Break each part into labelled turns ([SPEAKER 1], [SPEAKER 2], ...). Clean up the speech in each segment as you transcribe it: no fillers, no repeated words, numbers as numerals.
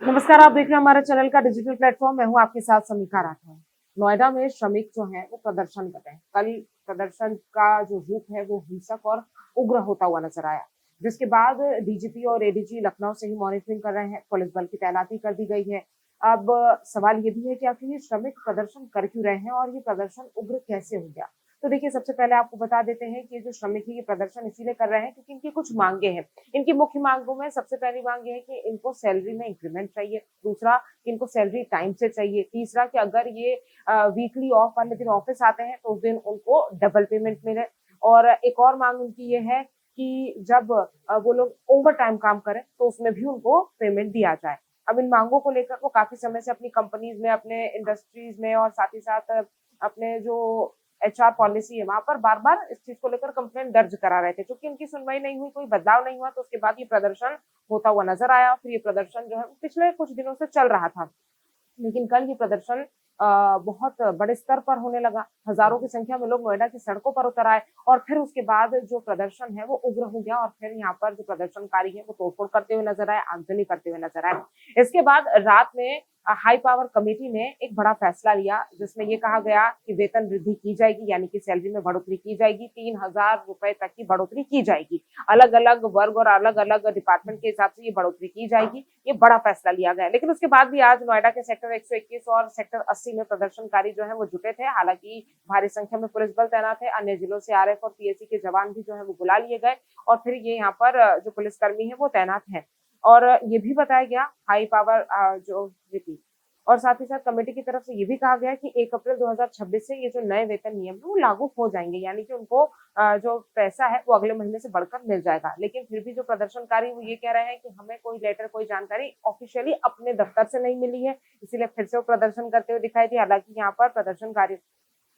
[SPEAKER 1] नमस्कार, आप देख रहे हैं हमारे चैनल का डिजिटल प्लेटफॉर्म। मैं हूं आपके साथ समीक्षा राठौर। नोएडा में श्रमिक जो हैं वो प्रदर्शन कर रहे हैं। कल प्रदर्शन का जो रूप है वो हिंसक और उग्र होता हुआ नजर आया, जिसके बाद डीजीपी और एडीजी लखनऊ से ही मॉनिटरिंग कर रहे हैं। पुलिस बल की तैनाती कर दी गई है। अब सवाल ये भी है कि आखिर ये श्रमिक प्रदर्शन कर क्यों रहे हैं और ये प्रदर्शन उग्र कैसे हो गया। तो देखिए, सबसे पहले आपको बता देते हैं कि ये जो श्रमिक है ये प्रदर्शन इसीलिए कर रहे हैं क्योंकि इनकी कुछ मांगे हैं। इनकी मुख्य मांगों में सबसे पहली मांग ये है कि इनको सैलरी में इंक्रीमेंट चाहिए। दूसरा, कि इनको सैलरी टाइम से चाहिए। तीसरा, कि अगर ये वीकली ऑफ वाले दिन ऑफिस आते हैं तो उस दिन उनको डबल पेमेंट मिले। और एक और मांग उनकी ये है कि जब वो लोग ओवर टाइम काम करें तो उसमें भी उनको पेमेंट दिया जाए। अब इन मांगों को लेकर वो काफी समय से अपनी कंपनीज में, अपने इंडस्ट्रीज में और साथ ही साथ अपने जो एचआर पॉलिसी है वहां पर बार बार इस चीज को लेकर कंप्लेंट दर्ज करा रहे थे। क्योंकि उनकी सुनवाई नहीं हुई, कोई बदलाव नहीं हुआ, तो उसके बाद ये प्रदर्शन होता हुआ नजर आया। फिर ये प्रदर्शन जो है पिछले कुछ दिनों से चल रहा था, लेकिन कल ये प्रदर्शन बहुत बड़े स्तर पर होने लगा। हजारों की संख्या में लोग नोएडा की सड़कों पर उतर आए और फिर उसके बाद जो प्रदर्शन है वो उग्र हो गया और फिर यहाँ पर जो प्रदर्शनकारी है वो तोड़फोड़ करते हुए नजर आए, आगजनी करते हुए नजर आए। इसके बाद रात में हाई पावर कमेटी ने एक बड़ा फैसला लिया, जिसमें ये कहा गया कि वेतन वृद्धि की जाएगी, यानी कि सैलरी में बढ़ोतरी की जाएगी। 3,000 रुपए तक की बढ़ोतरी की जाएगी। अलग अलग वर्ग और अलग अलग डिपार्टमेंट के हिसाब से ये बढ़ोतरी की जाएगी। ये बड़ा फैसला लिया गया। लेकिन उसके बाद भी आज नोएडा के सेक्टर 121 और सेक्टर 80 में प्रदर्शनकारी जो है वो जुटे थे। हालांकि भारी संख्या में पुलिस बल तैनात है। अन्य जिलों से आरएफ और पीएसी के जवान भी जो है वो बुला लिए गए और फिर ये यहाँ पर जो पुलिसकर्मी है वो तैनात है। और ये भी बताया गया हाई पावर जो वीपी और साथ ही साथ कमेटी की तरफ से ये भी कहा गया कि 1 अप्रैल 2026 से ये जो नए वेतन नियम है वो लागू हो जाएंगे, यानी कि उनको जो पैसा है वो अगले महीने से बढ़कर मिल जाएगा। लेकिन फिर भी जो प्रदर्शनकारी वो ये कह रहे हैं कि हमें कोई लेटर, कोई जानकारी ऑफिशियली अपने दफ्तर से नहीं मिली है, इसीलिए फिर से वो प्रदर्शन करते हुए दिखाई दिए। हालांकि यहाँ पर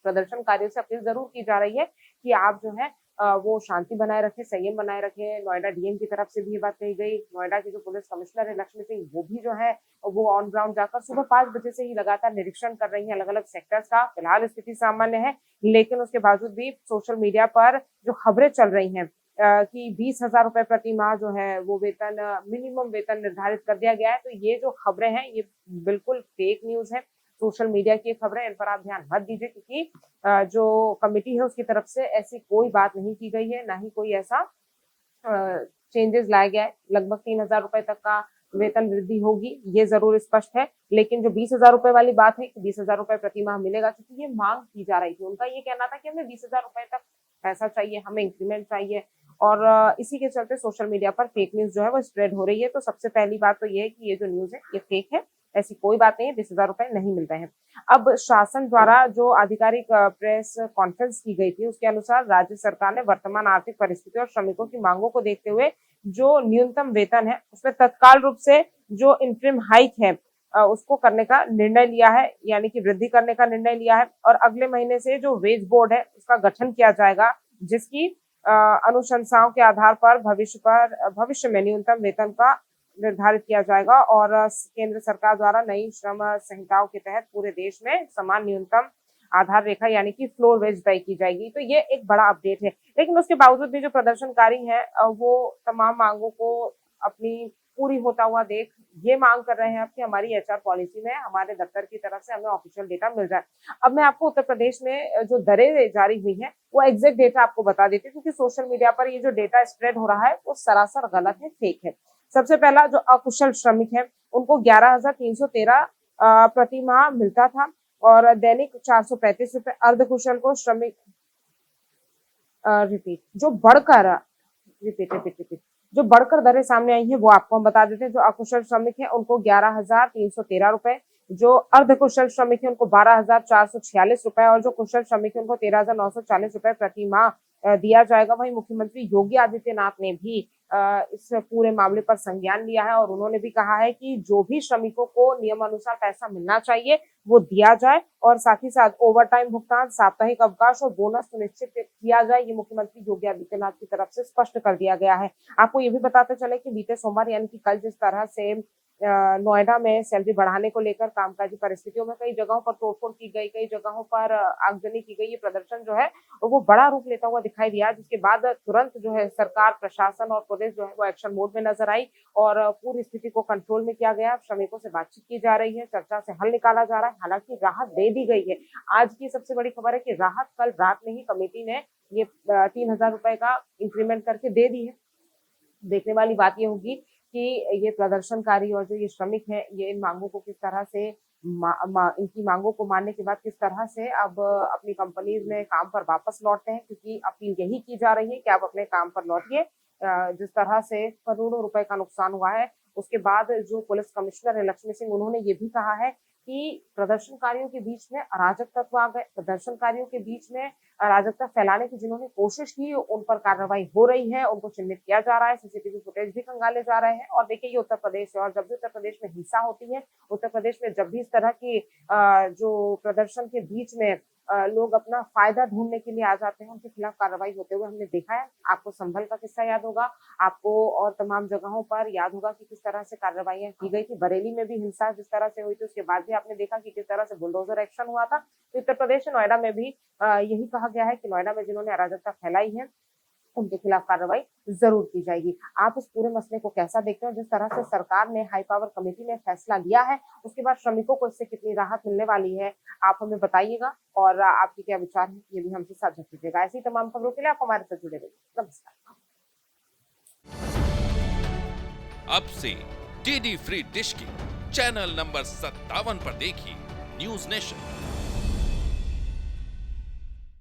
[SPEAKER 1] प्रदर्शनकारियों से अपील जरूर की जा रही है कि आप जो है वो शांति बनाए रखें, संयम बनाए रखें। नोएडा डीएम की तरफ से भी ये बात कही गई। नोएडा की जो पुलिस कमिश्नर है लक्ष्मी सिंह, वो भी जो है वो ऑन ग्राउंड जाकर सुबह 5 बजे से ही लगातार निरीक्षण कर रही है अलग अलग सेक्टर्स का। फिलहाल स्थिति सामान्य है, लेकिन उसके बावजूद भी सोशल मीडिया पर जो खबरें चल रही हैं कि 20,000 रुपए प्रति माह जो है वो वेतन, मिनिमम वेतन निर्धारित कर दिया गया है, तो ये जो खबरें हैं ये बिल्कुल फेक न्यूज है। सोशल मीडिया की खबरें, इन पर आप ध्यान मत दीजिए, क्योंकि जो कमेटी है उसकी तरफ से ऐसी कोई बात नहीं की गई है, ना ही कोई ऐसा चेंजेस लाया गया है। लगभग 3,000 रुपए तक का वेतन वृद्धि होगी, ये जरूर स्पष्ट है। लेकिन जो 20,000 रुपए वाली बात है कि 20,000 रुपए प्रति माह मिलेगा, क्योंकि ये मांग की जा रही थी। उनका ये कहना था कि हमें 20,000 रुपए तक पैसा चाहिए, हमें इंक्रीमेंट चाहिए। और इसी के चलते सोशल मीडिया पर फेक न्यूज जो है वो स्प्रेड हो रही है। तो सबसे पहली बात तो ये है कि ये जो न्यूज है ये फेक है, ऐसी कोई बात नहीं है। 20,000 रुपए नहीं मिल रहे हैं। अब शासन द्वारा जो आधिकारिक प्रेस कॉन्फ्रेंस की गई थी उसके अनुसार राज्य सरकार ने वर्तमान आर्थिक परिस्थिति और श्रमिकों की मांगों को देखते हुए जो न्यूनतम वेतन है उसमें तत्काल रूप से जो इंटरिम हाइक है उसको करने का निर्णय लिया है, यानी कि वृद्धि करने का निर्णय लिया है। और अगले महीने से जो वेज बोर्ड है उसका गठन किया जाएगा, जिसकी अनुशंसाओं के आधार पर भविष्य में न्यूनतम वेतन का निर्धारित किया जाएगा। और केंद्र सरकार द्वारा नई श्रम संहिताओं के तहत पूरे देश में समान न्यूनतम आधार रेखा यानी कि फ्लोर वेज तय की जाएगी। तो ये एक बड़ा अपडेट है। लेकिन उसके बावजूद भी जो प्रदर्शनकारी हैं वो तमाम मांगों को अपनी पूरी होता हुआ देख ये मांग कर रहे हैं अब कि हमारी एचआर पॉलिसी में हमारे दफ्तर की तरफ से हमें ऑफिशियल डेटा मिल जाए। अब मैं आपको उत्तर प्रदेश में जो दरें जारी हुई हैं वो एग्जैक्ट डेटा आपको बता देती हूँ, क्योंकि सोशल मीडिया पर ये जो डेटा स्प्रेड हो रहा है वो सरासर गलत है, फेक है। सबसे पहला, जो अकुशल श्रमिक है उनको 11,313 प्रति माह मिलता था और दैनिक 435 रुपए। अर्धकुशल को श्रमिक रिपीट जो बढ़कर रिपीट रिपीट रिपीट जो बढ़कर दरें सामने आई है वो आपको हम बता देते हैं। जो अकुशल श्रमिक है उनको 11,313 रुपए, जो अर्धकुशल श्रमिक है उनको 12,446 रुपए और जो कुशल श्रमिक है उनको 13,940 रुपए प्रति माह दिया जाएगा। वहीं मुख्यमंत्री योगी आदित्यनाथ ने भी इस पूरे मामले पर संज्ञान लिया है और उन्होंने भी कहा है कि जो भी श्रमिकों को नियमानुसार पैसा मिलना चाहिए वो दिया जाए और साथ ही साथ ओवर टाइम भुगतान, साप्ताहिक अवकाश और बोनस सुनिश्चित किया जाए। ये मुख्यमंत्री योगी आदित्यनाथ की तरफ से स्पष्ट कर दिया गया है। आपको ये भी बताते चले कि बीते सोमवार यानी कि कल जिस तरह से नोएडा में सैलरी बढ़ाने को लेकर कामकाजी परिस्थितियों में कई जगहों पर तोड़फोड़ की गई, कई जगहों पर आगजनी की गई। ये प्रदर्शन जो है वो बड़ा रूप लेता हुआ दिखाई दिया, जिसके बाद तुरंत जो है सरकार, प्रशासन और पुलिस जो है वो एक्शन मोड में नजर आई और पूरी स्थिति को कंट्रोल में किया गया। श्रमिकों से बातचीत की जा रही है, चर्चा से हल निकाला जा रहा है। हालांकि राहत दे दी गई है। आज की सबसे बड़ी खबर है कि राहत कल रात में ही कमेटी ने ये 3,000 रुपए का इंक्रीमेंट करके दे दी है। देखने वाली बात ये होगी कि ये प्रदर्शनकारी और जो ये श्रमिक हैं, ये इन मांगों को किस तरह से इनकी मांगों को मानने के बाद किस तरह से अब अपनी कंपनीज में काम पर वापस लौटते हैं, क्योंकि अपील यही की जा रही है कि आप अपने काम पर लौटिए। जिस तरह से करोड़ों रुपए का नुकसान हुआ है, उसके बाद जो पुलिस कमिश्नर है लक्ष्मी सिंह, उन्होंने ये भी कहा है कि प्रदर्शनकारियों के बीच में अराजक तत्व आ गए, प्रदर्शनकारियों के बीच में अराजकता फैलाने की जिन्होंने कोशिश की, उन पर कार्रवाई हो रही है, उनको चिन्हित किया जा रहा है, सीसीटीवी फुटेज भी खंगाले जा रहे हैं। और देखिए, ये उत्तर प्रदेश है और जब भी उत्तर प्रदेश में हिंसा होती है, उत्तर प्रदेश में जब भी इस तरह की जो प्रदर्शन के बीच में लोग अपना फायदा ढूंढने के लिए आ जाते हैं, उनके खिलाफ कार्रवाई होते हुए हमने देखा है। आपको संभल का किस्सा याद होगा, आपको और तमाम जगहों पर याद होगा कि किस तरह से कार्रवाइयां की गई थी। बरेली में भी हिंसा जिस तरह से हुई थी, उसके बाद भी आपने देखा कि किस तरह से बुलडोजर एक्शन हुआ था। तो उत्तर प्रदेश नोएडा में भी यही कहा गया है कि नोएडा में जिन्होंने अराजकता फैलाई है, उनके खिलाफ कार्रवाई जरूर की जाएगी। आप इस पूरे मसले को कैसा देखते हो? जिस तरह से सरकार ने, हाई पावर कमेटी ने फैसला लिया है, उसके बाद श्रमिकों को इससे कितनी राहत मिलने वाली है, आप हमें बताइएगा और आपके क्या विचार हैं, ये भी हमसे साझा कीजिएगा। ऐसी तमाम खबरों के लिए आप हमारे साथ जुड़े रहिए। नमस्कार।
[SPEAKER 2] अब से डीडी फ्री डिश की चैनल नंबर 57 पर देखिए न्यूज नेशन।